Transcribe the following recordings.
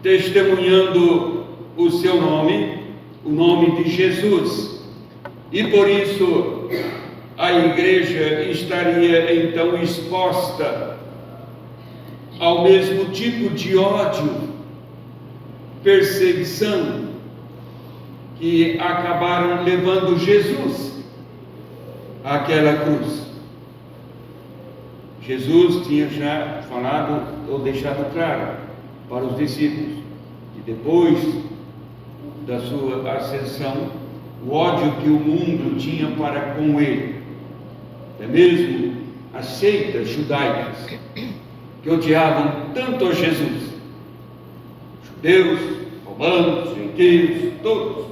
testemunhando o seu nome, o nome de Jesus. E por isso a igreja estaria então exposta ao mesmo tipo de ódio, perseguição, que acabaram levando Jesus àquela cruz. Jesus tinha já falado ou deixado claro para os discípulos que depois da sua ascensão, o ódio que o mundo tinha para com ele, até mesmo as seitas judaicas que odiavam tanto a Jesus, judeus, romanos, gentios, todos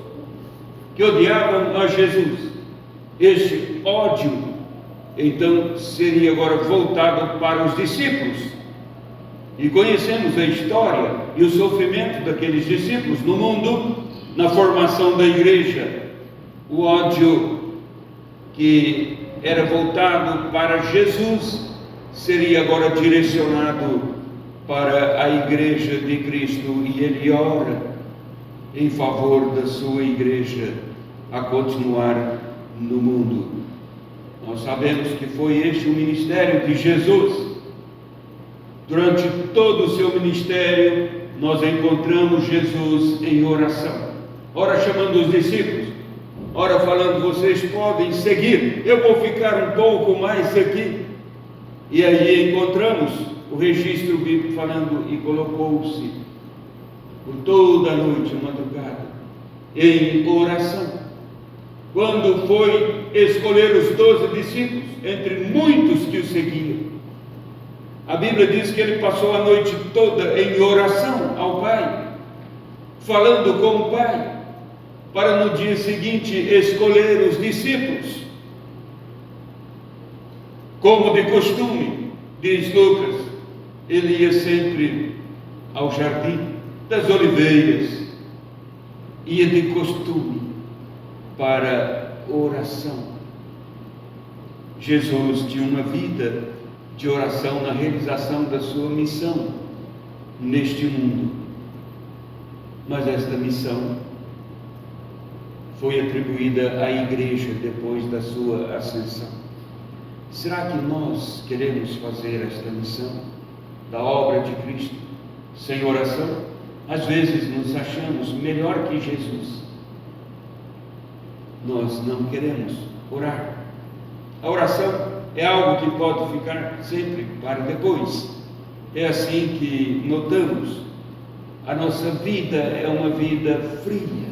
que odiavam a Jesus, este ódio então seria agora voltado para os discípulos. E conhecemos a história e o sofrimento daqueles discípulos no mundo, na formação da igreja. O ódio que era voltado para Jesus seria agora direcionado para a igreja de Cristo, e ele ora em favor da sua igreja a continuar no mundo. Nós sabemos que foi este o ministério de Jesus. Durante todo o seu ministério, nós encontramos Jesus em oração, ora chamando os discípulos, ora falando: vocês podem seguir, eu vou ficar um pouco mais aqui. E aí encontramos o registro bíblico falando: e colocou-se por toda a noite, a madrugada, em oração. Quando foi escolher os 12 discípulos, entre muitos que o seguiam, a Bíblia diz que ele passou a noite toda em oração ao Pai, falando com o Pai, para no dia seguinte escolher os discípulos. Como de costume, diz Lucas, ele ia sempre ao jardim das oliveiras, ia de costume para oração. Jesus tinha uma vida de oração na realização da sua missão neste mundo, mas esta missão foi atribuída à igreja depois da sua ascensão. Será que nós queremos fazer esta missão da obra de Cristo sem oração? Às vezes nos achamos melhor que Jesus. Nós não queremos orar. A oração é algo que pode ficar sempre para depois. É assim que notamos: a nossa vida é uma vida fria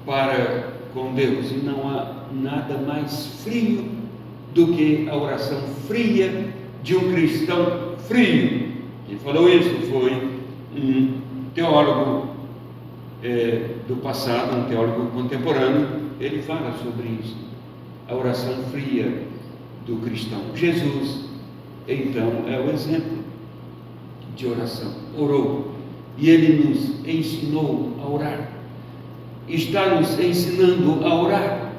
para com Deus, e não há nada mais frio do que a oração fria de um cristão frio. Quem falou isso foi um teólogo do passado, um teólogo contemporâneo. Ele fala sobre isso, a oração fria do cristão. Jesus, então, é o exemplo de oração. Orou, e ele nos ensinou a orar, está nos ensinando a orar.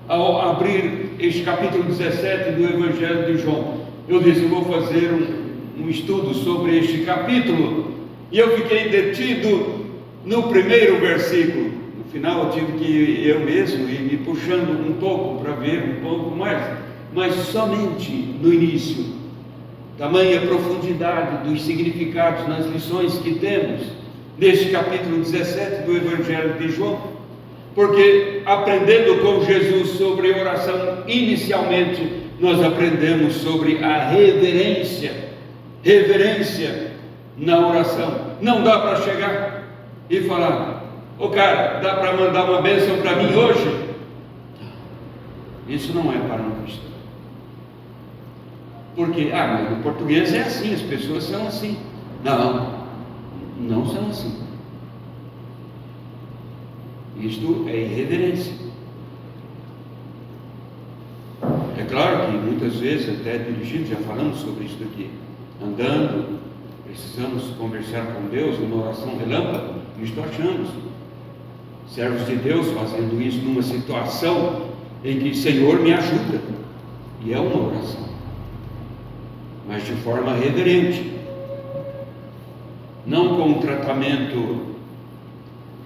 Ao abrir este capítulo 17 do Evangelho de João, eu disse: eu vou fazer um estudo sobre este capítulo, e eu fiquei detido no primeiro versículo. No final eu tive que eu mesmo ir me puxando um pouco para ver um pouco mais, mas somente no início. Tamanha profundidade dos significados nas lições que temos neste capítulo 17 do Evangelho de João, porque aprendendo com Jesus sobre oração, inicialmente nós aprendemos sobre a reverência na oração. Não dá para chegar e falar: ô cara, dá para mandar uma bênção para mim hoje? Isso não é para um cristão. Porque, mas no português é assim, as pessoas são assim. Não são assim. Isto é irreverência. É claro que muitas vezes, até dirigindo, já falamos sobre isso aqui, andando, precisamos conversar com Deus numa oração relâmpago, isto achamos servos de Deus fazendo isso numa situação em que: Senhor, me ajuda, e é uma oração, mas de forma reverente. não com um tratamento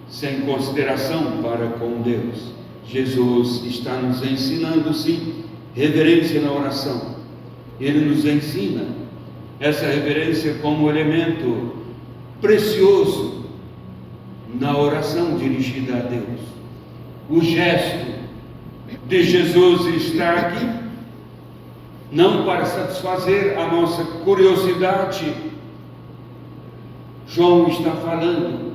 sem consideração para com Deus. Jesus está nos ensinando, sim, reverência na oração. Ele nos ensina essa reverência como elemento precioso na oração dirigida a Deus. O gesto de Jesus está aqui, não para satisfazer a nossa curiosidade. João está falando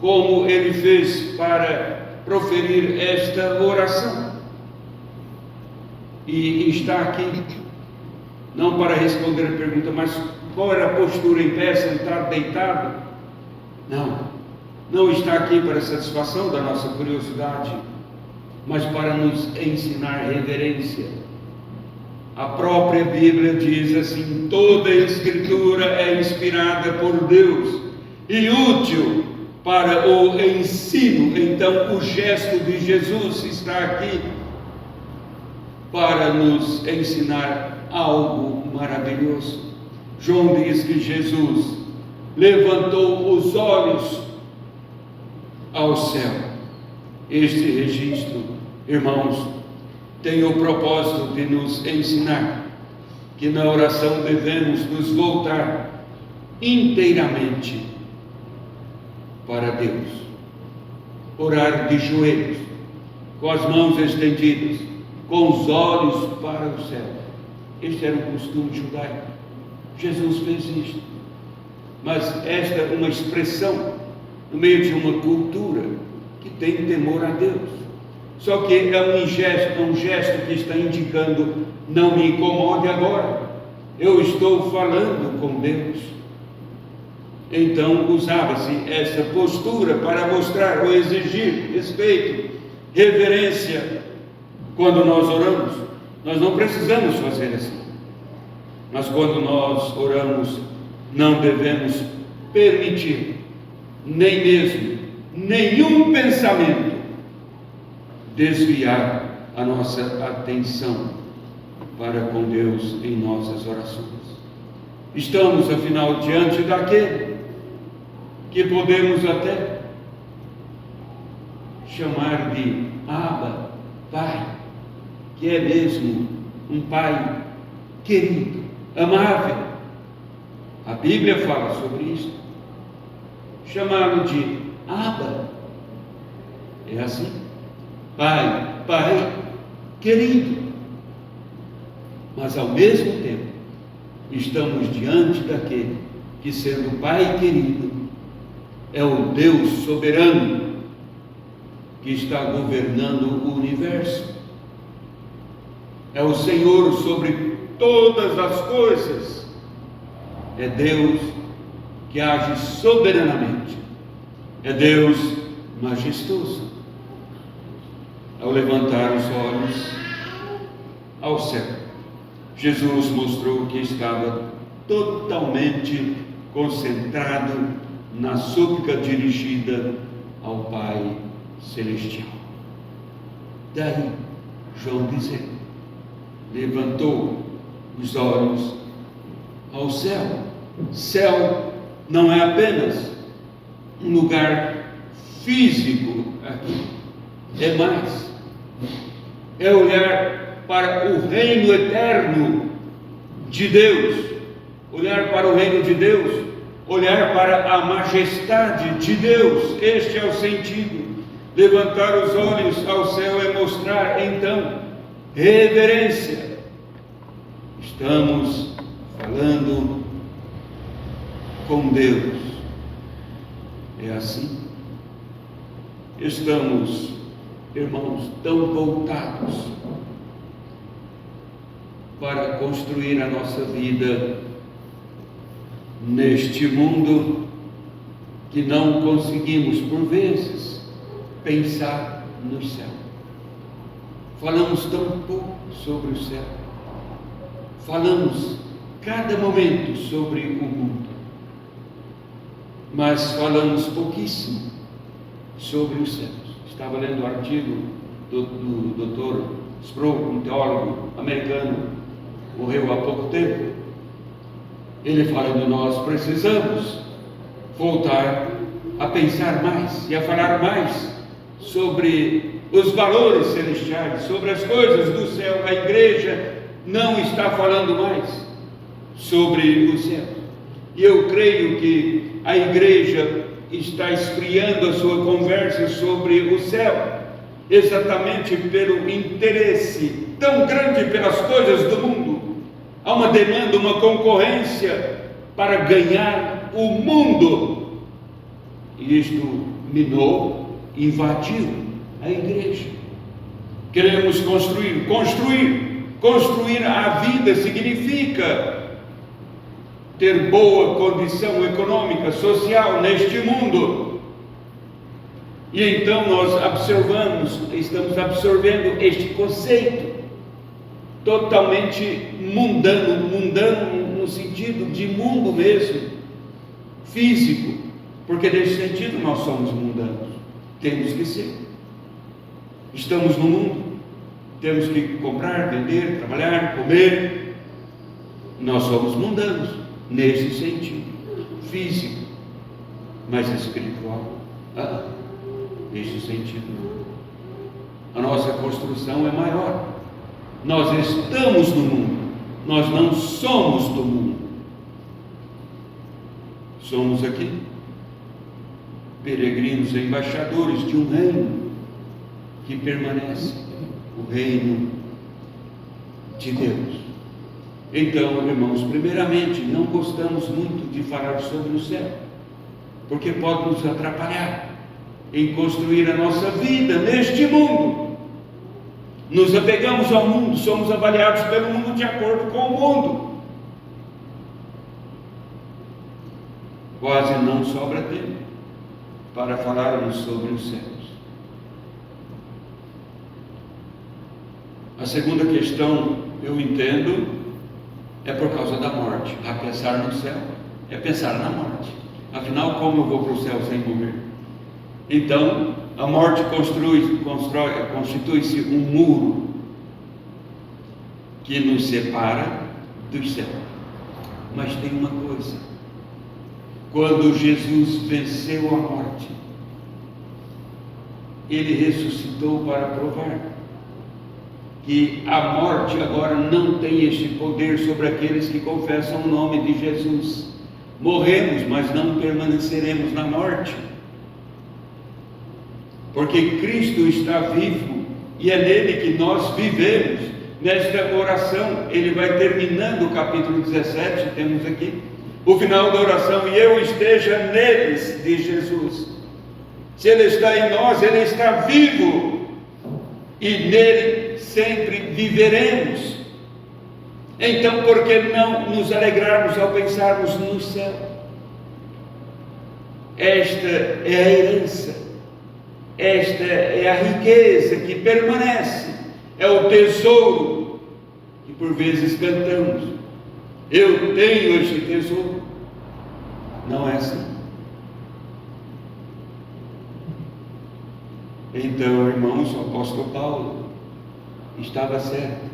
como ele fez para proferir esta oração. E está aqui não para responder a pergunta, mas qual era a postura, em pé, sentado, deitado? Não está aqui para satisfação da nossa curiosidade, mas para nos ensinar reverência. A própria Bíblia diz assim: toda a Escritura é inspirada por Deus e útil para o ensino. Então o gesto de Jesus está aqui para nos ensinar algo maravilhoso. João diz que Jesus levantou os olhos ao céu. Este registro, irmãos, tem o propósito de nos ensinar que na oração devemos nos voltar inteiramente para Deus. Orar de joelhos, com as mãos estendidas, com os olhos para o céu. Este era um costume judaico. Jesus fez isto. Mas esta é uma expressão no meio de uma cultura que tem temor a Deus. Só que é um gesto que está indicando: não me incomode agora, eu estou falando com Deus. Então usava-se essa postura para mostrar ou exigir respeito, reverência. Quando nós oramos, nós não precisamos fazer assim. Mas quando nós oramos, não devemos permitir nem mesmo nenhum pensamento desviar a nossa atenção para com Deus em nossas orações. Estamos, afinal, diante daquele que podemos até chamar de Abba, Pai, que é mesmo um Pai querido, amável. A Bíblia fala sobre isso. Chamá-lo de Abba é assim: Pai, Pai querido. Mas ao mesmo tempo estamos diante daquele que, sendo Pai querido, é o Deus soberano que está governando o universo. É o Senhor sobre todas as coisas. É Deus que age soberanamente. É Deus majestoso. Ao levantar os olhos ao céu, Jesus mostrou que estava totalmente concentrado na súplica dirigida ao Pai Celestial. Daí, João dizendo, levantou os olhos ao céu. Céu não é apenas um lugar físico aqui, é mais. É olhar para o reino eterno de Deus, olhar para o reino de Deus, olhar para a majestade de Deus. Este é o sentido. Levantar os olhos ao céu é mostrar, então, reverência. Estamos falando com Deus. É assim. Estamos, irmãos, tão voltados para construir a nossa vida neste mundo que não conseguimos, por vezes, pensar no céu. Falamos tão pouco sobre o céu. Falamos cada momento sobre o mundo, mas falamos pouquíssimo sobre os céus. Estava lendo o artigo do Dr. Sproul, um teólogo americano, morreu há pouco tempo. Ele fala de nós precisamos voltar a pensar mais e a falar mais sobre os valores celestiais, sobre as coisas do céu. A igreja não está falando mais sobre o céu. E eu creio que a igreja está esfriando a sua conversa sobre o céu, exatamente pelo interesse tão grande pelas coisas do mundo. Há uma demanda, uma concorrência para ganhar o mundo, e isto minou, invadiu a igreja. Queremos construir a vida significa ter boa condição econômica, social neste mundo. E então nós estamos absorvendo este conceito totalmente mundano no sentido de mundo mesmo, físico, porque nesse sentido nós somos mundanos, temos que ser. Estamos no mundo, temos que comprar, vender, trabalhar, comer. Nós somos mundanos nesse sentido físico, mas espiritual, nesse sentido a nossa construção é maior. Nós estamos no mundo, nós não somos do mundo. Somos aqui peregrinos, embaixadores de um reino que permanece, o reino de Deus. Então, irmãos, primeiramente, não gostamos muito de falar sobre o céu, porque pode nos atrapalhar em construir a nossa vida neste mundo. Nos apegamos ao mundo, somos avaliados pelo mundo de acordo com o mundo. Quase não sobra tempo para falarmos sobre os céus. A segunda questão, eu entendo, é por causa da morte. A pensar no céu é pensar na morte. Afinal, como eu vou para o céu sem morrer? Então, a morte constitui-se um muro que nos separa do céu. Mas tem uma coisa: quando Jesus venceu a morte, ele ressuscitou para provar que a morte agora não tem este poder sobre aqueles que confessam o nome de Jesus. Morremos, mas não permaneceremos na morte, porque Cristo está vivo e é nele que nós vivemos. Nesta oração, ele vai terminando o capítulo 17, temos aqui o final da oração: e eu esteja neles, de Jesus. Se ele está em nós, ele está vivo, e nele sempre viveremos. Então, por que não nos alegrarmos ao pensarmos no céu? Esta é a herança, esta é a riqueza que permanece, é o tesouro que por vezes cantamos: eu tenho este tesouro. Não é assim. Então, irmãos, o apóstolo Paulo estava certo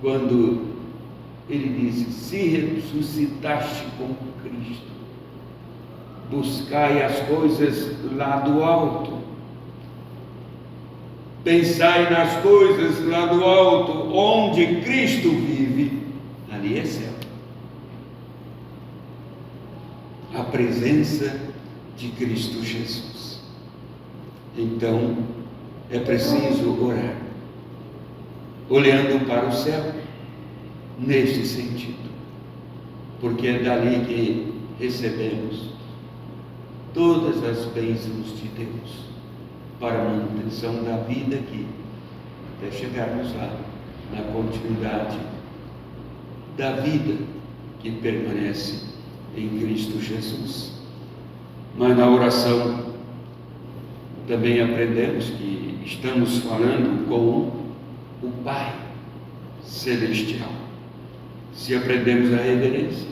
quando ele disse: se ressuscitaste com Cristo, buscai as coisas lá do alto, pensai nas coisas lá do alto, onde Cristo vive, ali é céu. A presença de Cristo Jesus. Então, é preciso orar, olhando para o céu, neste sentido, porque é dali que recebemos todas as bênçãos de Deus para a manutenção da vida aqui, até chegarmos lá, na continuidade da vida que permanece em Cristo Jesus. Mas na oração também aprendemos que estamos falando com o Pai Celestial. Se aprendemos a reverência,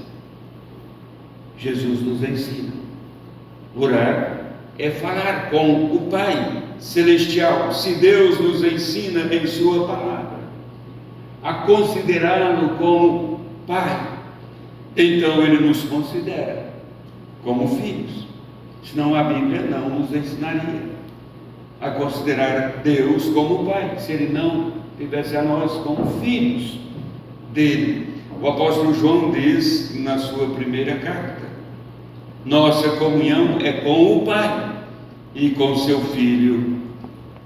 Jesus nos ensina: orar é falar com o Pai Celestial. Se Deus nos ensina em sua palavra a considerá-lo como Pai, então Ele nos considera como filhos. Senão a Bíblia não nos ensinaria a considerar Deus como Pai, se Ele não tivesse a nós como filhos dele. O apóstolo João diz na sua primeira carta: nossa comunhão é com o Pai e com seu Filho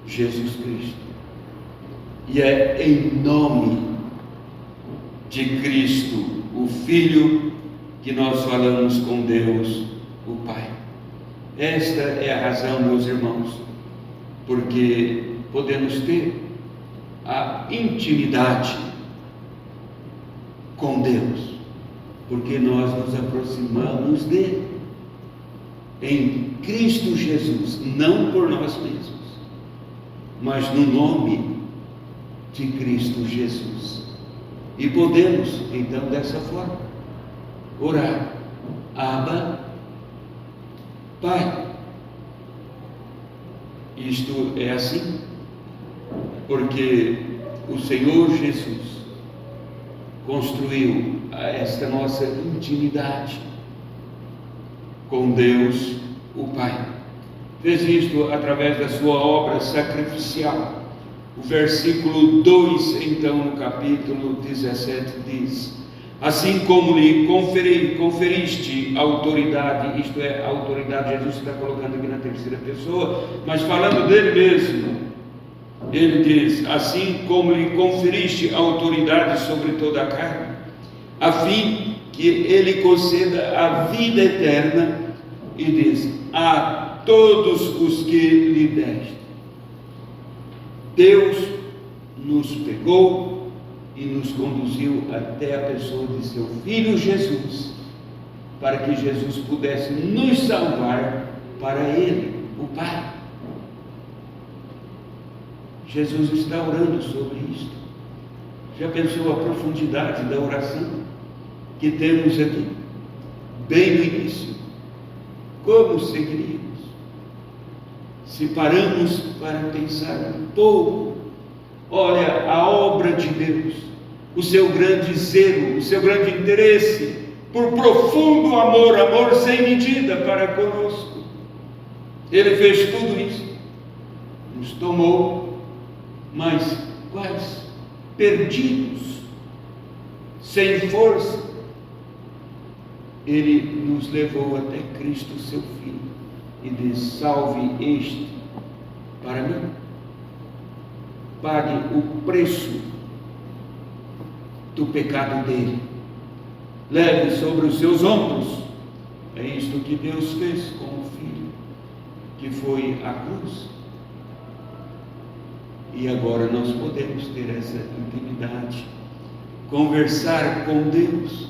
Jesus Cristo. E é em nome de Cristo, o Filho, que nós falamos com Deus, o Pai. Esta é a razão, meus irmãos, porque podemos ter a intimidade com Deus, porque nós nos aproximamos dele em Cristo Jesus, não por nós mesmos, mas no nome de Cristo Jesus. E podemos, então, dessa forma, orar: Abba, Pai. Isto é assim porque o Senhor Jesus construiu esta nossa intimidade com Deus, o Pai. Fez isto através da sua obra sacrificial. O versículo 2, então, no capítulo 17, diz: assim como lhe conferiste autoridade, isto é, a autoridade, Jesus está colocando aqui na terceira pessoa, mas falando dele mesmo, ele diz: assim como lhe conferiste autoridade sobre toda a carne, a fim que ele conceda a vida eterna, e diz: a todos os que lhe deste. Deus nos pegou e nos conduziu até a pessoa de seu Filho Jesus, para que Jesus pudesse nos salvar para Ele, o Pai. Jesus está orando sobre isto. Já pensou a profundidade da oração que temos aqui, bem no início? Como seguiríamos se paramos para pensar um pouco? Olha a obra de Deus, o seu grande zelo, o seu grande interesse por profundo amor sem medida para conosco. Ele fez tudo isso, nos tomou, mas quais? Perdidos, sem força. Ele nos levou até Cristo, seu Filho, e diz: salve este para mim. Pague o preço do pecado dele. Leve sobre os seus ombros. É isto que Deus fez com o Filho, que foi a cruz. E agora nós podemos ter essa intimidade, conversar com Deus,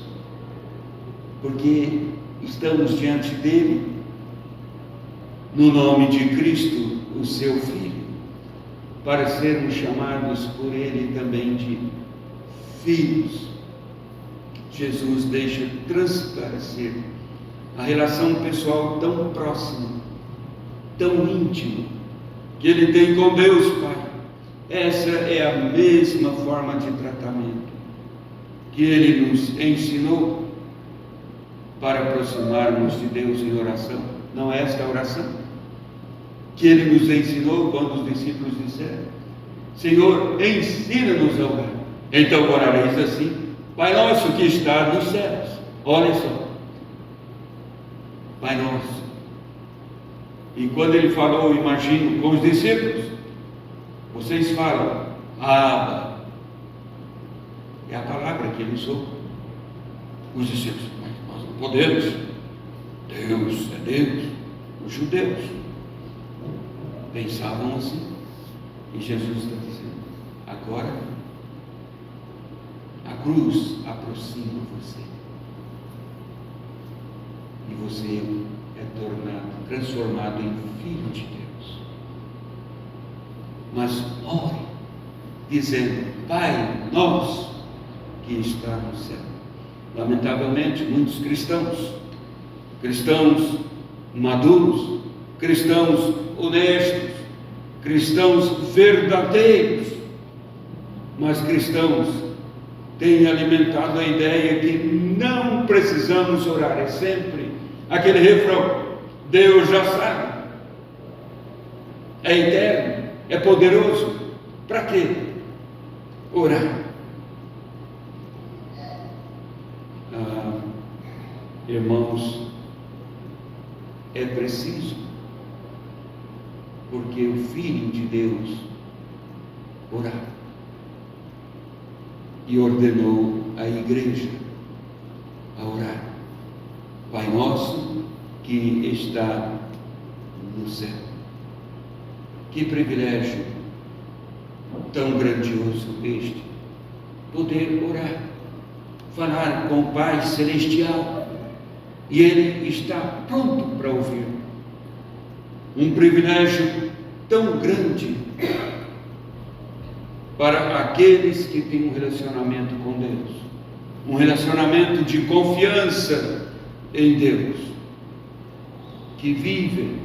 porque estamos diante dele, no nome de Cristo, o seu Filho, para sermos chamados por ele também de filhos. Jesus deixa transparecer a relação pessoal tão próxima, tão íntima, que ele tem com Deus Pai. Essa é a mesma forma de tratamento que ele nos ensinou para aproximarmos de Deus em oração. Não é esta a oração que ele nos ensinou quando os discípulos disseram: Senhor, ensina-nos a orar. Então orareis assim: Pai nosso que está nos céus. Olha só, Pai nosso. E quando ele falou, imagino, com os discípulos, vocês falam Abba. É a palavra que ele usou. Os discípulos: mas nós não podemos. Deus é Deus. Os judeus pensavam assim. E Jesus está dizendo: agora a cruz aproxima você. E você é transformado em filho de Deus. Mas ore, dizendo: Pai nosso que está no céu. Lamentavelmente, muitos cristãos maduros, cristãos honestos, cristãos verdadeiros, mas cristãos têm alimentado a ideia que não precisamos orar, é sempre aquele refrão: Deus já sabe, é eterno, é poderoso. Para quê? Orar. Irmãos, é preciso, porque o Filho de Deus orava e ordenou a igreja a orar: Pai nosso que está no céu. Que privilégio tão grandioso este, poder orar, falar com o Pai Celestial, e Ele está pronto para ouvir. Um privilégio tão grande para aqueles que têm um relacionamento com Deus, um relacionamento de confiança em Deus, que vivem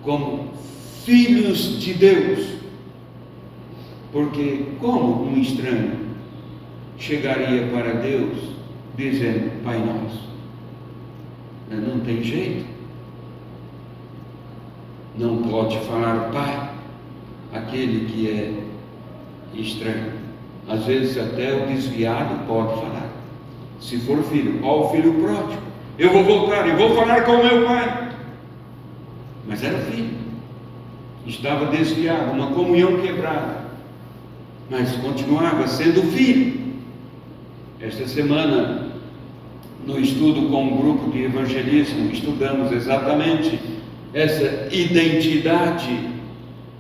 como filhos de Deus. Porque como um estranho chegaria para Deus dizendo Pai Nosso? Não tem jeito. Não pode falar Pai aquele que é estranho. Às vezes até o desviado pode falar. Se for filho, ó, o filho pródigo, eu vou voltar e vou falar com o meu pai. Mas era filho, estava desviado, uma comunhão quebrada, mas continuava sendo filho. Esta semana, no estudo com um grupo de evangelismo, estudamos exatamente essa identidade,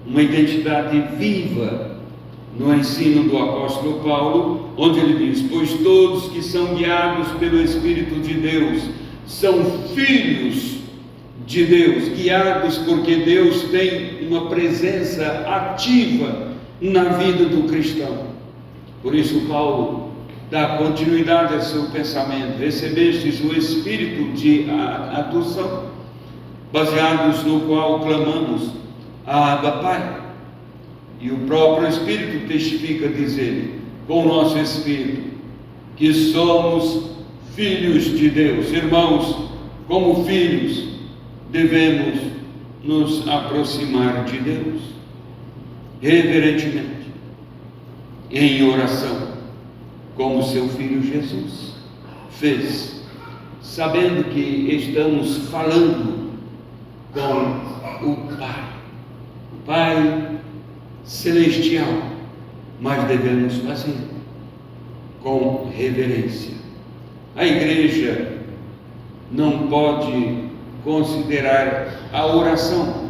uma identidade viva, no ensino do apóstolo Paulo, onde ele diz: pois todos que são guiados pelo Espírito de Deus são filhos de Deus, guiados porque Deus tem uma presença ativa na vida do cristão. Por isso Paulo dá continuidade ao seu pensamento: recebestes o Espírito de adoção, baseados no qual clamamos Abba Pai. E o próprio Espírito testifica, dizendo, com o nosso Espírito, que somos filhos de Deus. Irmãos, como filhos, devemos nos aproximar de Deus, reverentemente, em oração, como seu Filho Jesus fez, sabendo que estamos falando com o Pai Celestial, mas devemos fazer com reverência. A igreja não pode considerar a oração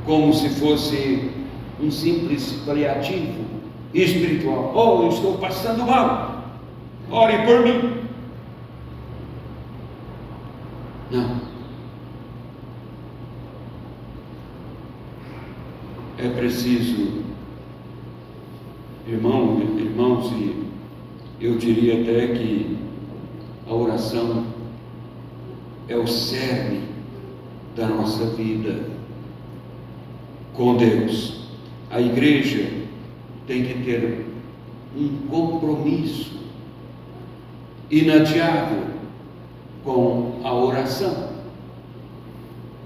como se fosse um simples paliativo espiritual. Oh, eu estou passando mal, ore por mim. Não. É preciso, irmãos, e eu diria até que a oração é o cerne da nossa vida com Deus. A igreja tem que ter um compromisso inadiável com a oração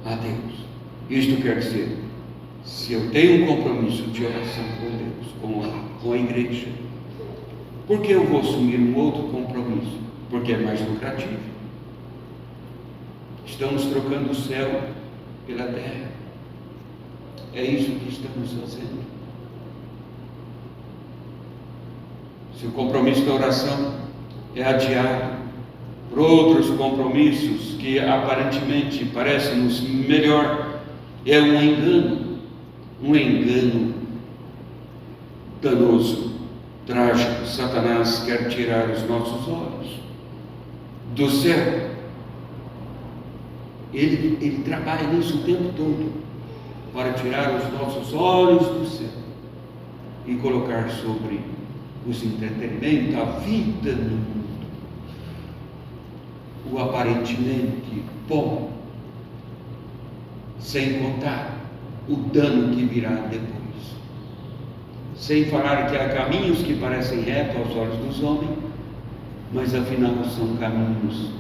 a Deus. Isto quer dizer, se eu tenho um compromisso de oração com Deus, com a igreja, por que eu vou assumir um outro compromisso? Porque é mais lucrativo. Estamos trocando o céu pela terra. É isso que estamos fazendo. Se o compromisso da oração é adiado por outros compromissos que aparentemente parecem-nos melhor, é um engano danoso, trágico. Satanás quer tirar os nossos olhos do céu. Ele trabalha nisso o tempo todo, para tirar os nossos olhos do céu e colocar sobre os entretenimentos, a vida no mundo, o aparentemente bom, sem contar o dano que virá depois. Sem falar que há caminhos que parecem retos aos olhos dos homens, mas afinal são caminhos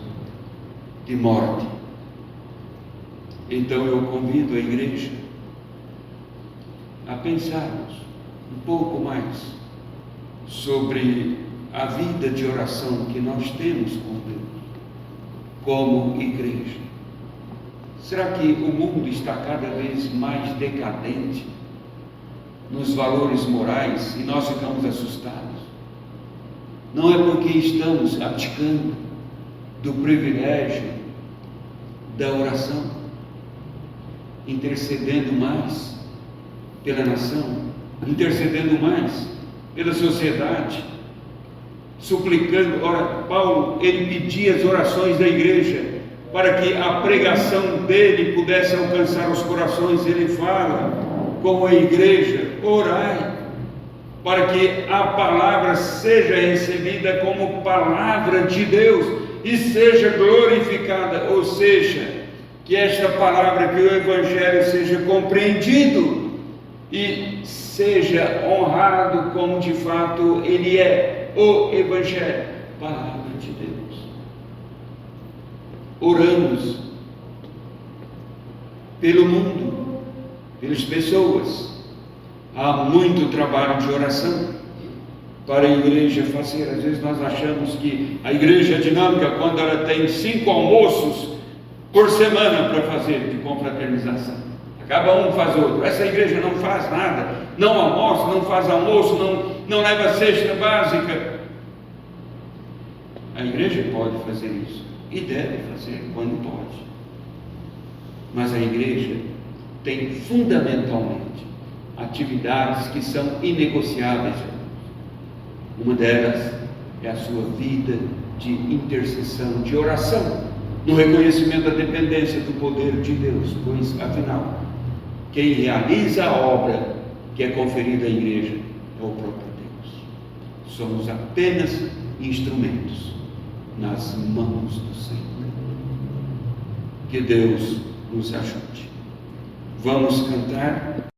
de morte. Então eu convido a igreja a pensarmos um pouco mais sobre a vida de oração que nós temos com Deus, como igreja. Será que o mundo está cada vez mais decadente nos valores morais e nós ficamos assustados? Não é porque estamos abdicando do privilégio da oração, intercedendo mais pela nação, intercedendo mais pela sociedade, suplicando. Ora, Paulo, ele pedia as orações da igreja para que a pregação dele pudesse alcançar os corações. Ele fala como a igreja: orai para que a palavra seja recebida como palavra de Deus e seja glorificada, ou seja, que esta palavra, que o Evangelho seja compreendido e seja honrado como de fato ele é, o Evangelho, palavra de Deus. Oramos pelo mundo, pelas pessoas. Há muito trabalho de oração para a igreja fazer. Às vezes nós achamos que a igreja dinâmica, quando ela tem 5 almoços por semana para fazer de confraternização, acaba um, faz outro. Essa igreja não faz nada, não almoça, não faz almoço, não leva cesta básica. A igreja pode fazer isso e deve fazer quando pode, mas a igreja tem fundamentalmente atividades que são inegociáveis. Uma delas é a sua vida de intercessão, de oração, no reconhecimento da dependência do poder de Deus, pois afinal quem realiza a obra que é conferida à igreja é o próprio Deus. Somos apenas instrumentos nas mãos do Senhor. Que Deus nos ajude. Vamos cantar.